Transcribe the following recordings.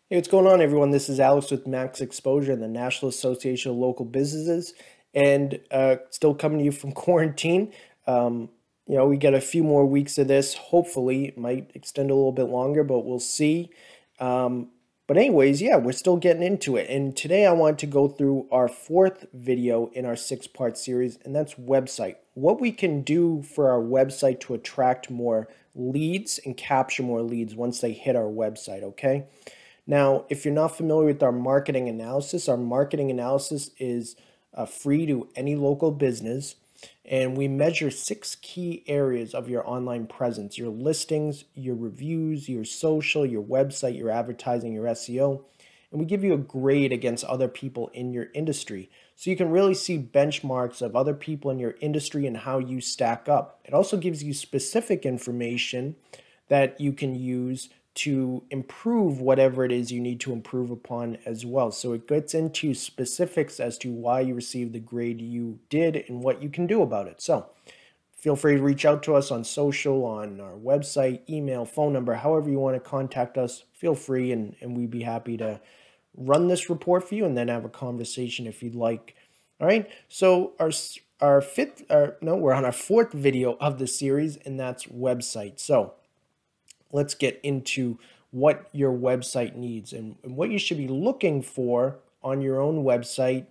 Hey, what's going on, everyone? This is Alex with MaxExposure and the National Association of Local Businesses, and still coming to you from quarantine. Um, we got a few more weeks of this. Hopefully, it might extend a little bit longer, but we'll see. Um, but anyways, yeah, we're still getting into it. And today I want to go through our fourth video in our six-part series, and that's website. What we can do for our website to attract more leads and capture more leads once they hit our website, okay? Now, if you're not familiar with our marketing analysis is free to any local business, and we measure 6 key areas of your online presence: your listings, your reviews, your social, your website, your advertising, your SEO. And we give you a grade against other people in your industry. So you can really see benchmarks of other people in your industry and how you stack up. It also gives you specific information that you can use to improve whatever it is you need to improve upon as well. So it gets into specifics as to why you received the grade you did and what you can do about it. So feel free to reach out to us on social, on our website, email, phone number, however you want to contact us. Feel free, and we'd be happy to run this report for you and then have a conversation if you'd like. All right, so we're on our fourth video of the series, and that's website. So let's get into what your website needs and what you should be looking for on your own website,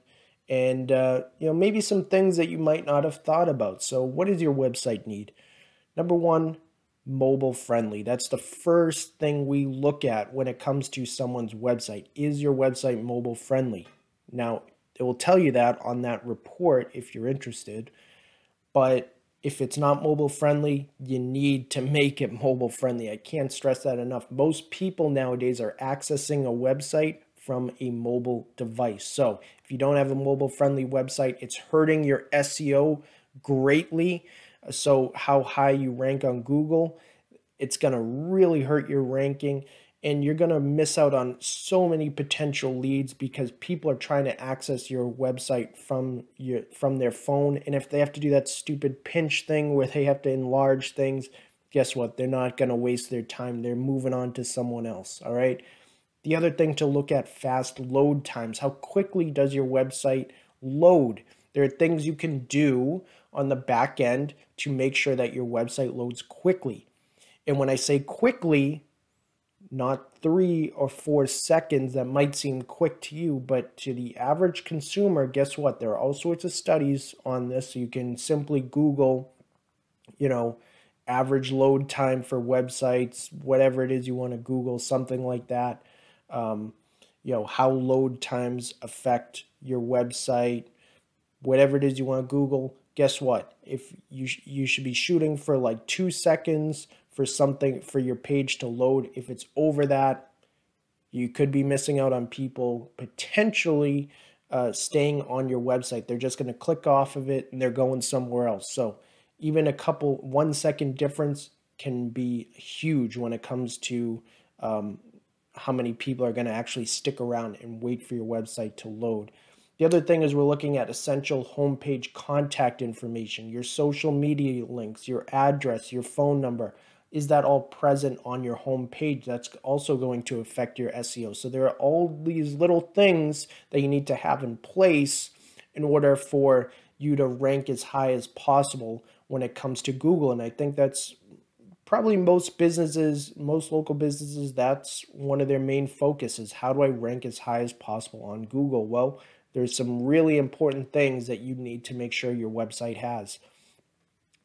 and maybe some things that you might not have thought about. So what does your website need? Number one, mobile friendly. That's the first thing we look at when it comes to someone's website. Is your website mobile friendly? Now, it will tell you that on that report if you're interested, but if it's not mobile friendly, you need to make it mobile friendly. I can't stress that enough. Most people nowadays are accessing a website from a mobile device. So if you don't have a mobile friendly website, it's hurting your SEO greatly. So how high you rank on Google, it's going to really hurt your ranking, and you're going to miss out on so many potential leads because people are trying to access your website from their phone. And if they have to do that stupid pinch thing where they have to enlarge things, guess what? They're not going to waste their time. They're moving on to someone else. All right. The other thing to look at: fast load times. How quickly does your website load? There are things you can do on the back end to make sure that your website loads quickly. And when I say quickly, not 3 or 4 seconds, that might seem quick to you, but to the average consumer, guess what? There are all sorts of studies on this. So you can simply Google, you know, average load time for websites, whatever it is you want to Google, something like that. Um, how load times affect your website, whatever it is you want to Google. Guess what? If you should be shooting for like 2 seconds for something, for your page to load. If it's over that, you could be missing out on people potentially staying on your website. They're just going to click off of it and they're going somewhere else. So even a couple 1 second difference can be huge when it comes to how many people are going to actually stick around and wait for your website to load. The other thing is we're looking at essential homepage contact information, your social media links, your address, your phone number. Is that all present on your homepage? That's also going to affect your SEO. So there are all these little things that you need to have in place in order for you to rank as high as possible when it comes to Google. And I think that's probably most businesses, most local businesses, that's one of their main focuses. How do I rank as high as possible on Google? Well, there's some really important things that you need to make sure your website has.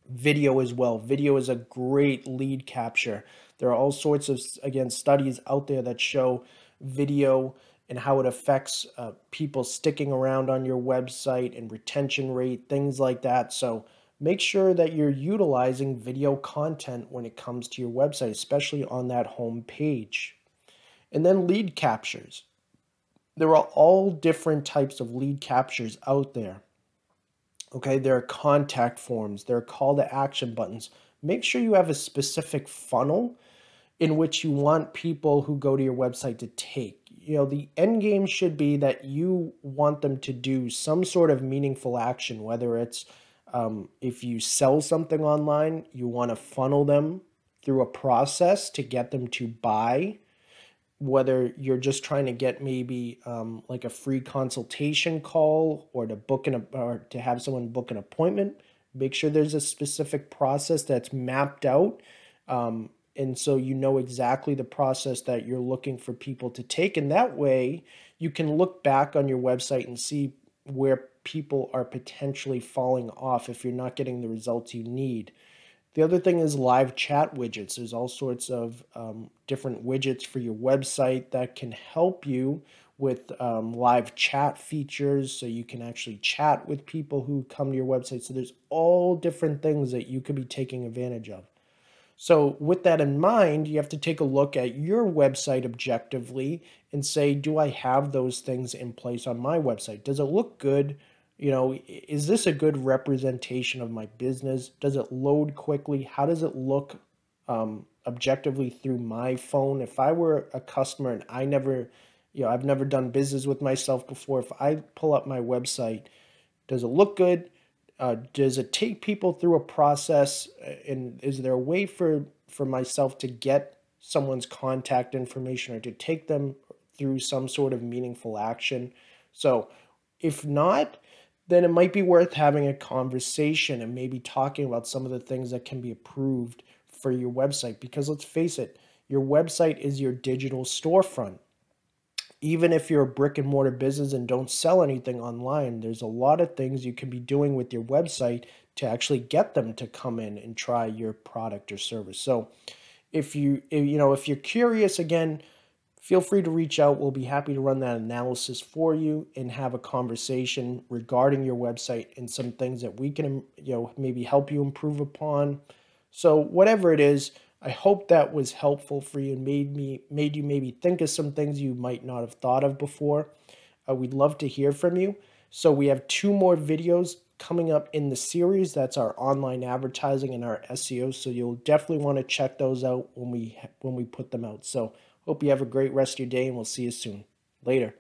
Video as well. Video is a great lead capture. There are all sorts of, again, studies out there that show video and how it affects people sticking around on your website and retention rate, things like that. So make sure that you're utilizing video content when it comes to your website, especially on that home page. And then lead captures. There are all different types of lead captures out there. Okay, there are contact forms, there are call to action buttons. Make sure you have a specific funnel in which you want people who go to your website to take. The end game should be that you want them to do some sort of meaningful action, whether it's if you sell something online, you want to funnel them through a process to get them to buy. whether you're just trying to get maybe like a free consultation call, or to or to have someone book an appointment. Make sure there's a specific process that's mapped out. And so you know exactly the process that you're looking for people to take. And that way you can look back on your website and see where people are potentially falling off if you're not getting the results you need. The other thing is live chat widgets. There's all sorts of different widgets for your website that can help you with live chat features, so you can actually chat with people who come to your website. So there's all different things that you could be taking advantage of. So with that in mind, you have to take a look at your website objectively and say, do I have those things in place on my website? Does it look good? You know, is this a good representation of my business? Does it load quickly? How does it look objectively through my phone? If I were a customer and I've never done business with myself before, if I pull up my website, does it look good? Does it take people through a process? And is there a way for myself to get someone's contact information, or to take them through some sort of meaningful action? So if not, then it might be worth having a conversation and maybe talking about some of the things that can be improved for your website. Because let's face it, your website is your digital storefront. Even if you're a brick and mortar business and don't sell anything online, there's a lot of things you can be doing with your website to actually get them to come in and try your product or service. So if you're curious, again, feel free to reach out. We'll be happy to run that analysis for you and have a conversation regarding your website and some things that we can, maybe help you improve upon. So whatever it is, I hope that was helpful for you and made you maybe think of some things you might not have thought of before. We'd love to hear from you. So we have 2 more videos coming up in the series. That's our online advertising and our SEO. So you'll definitely want to check those out when we put them out. So hope you have a great rest of your day, and we'll see you soon. Later.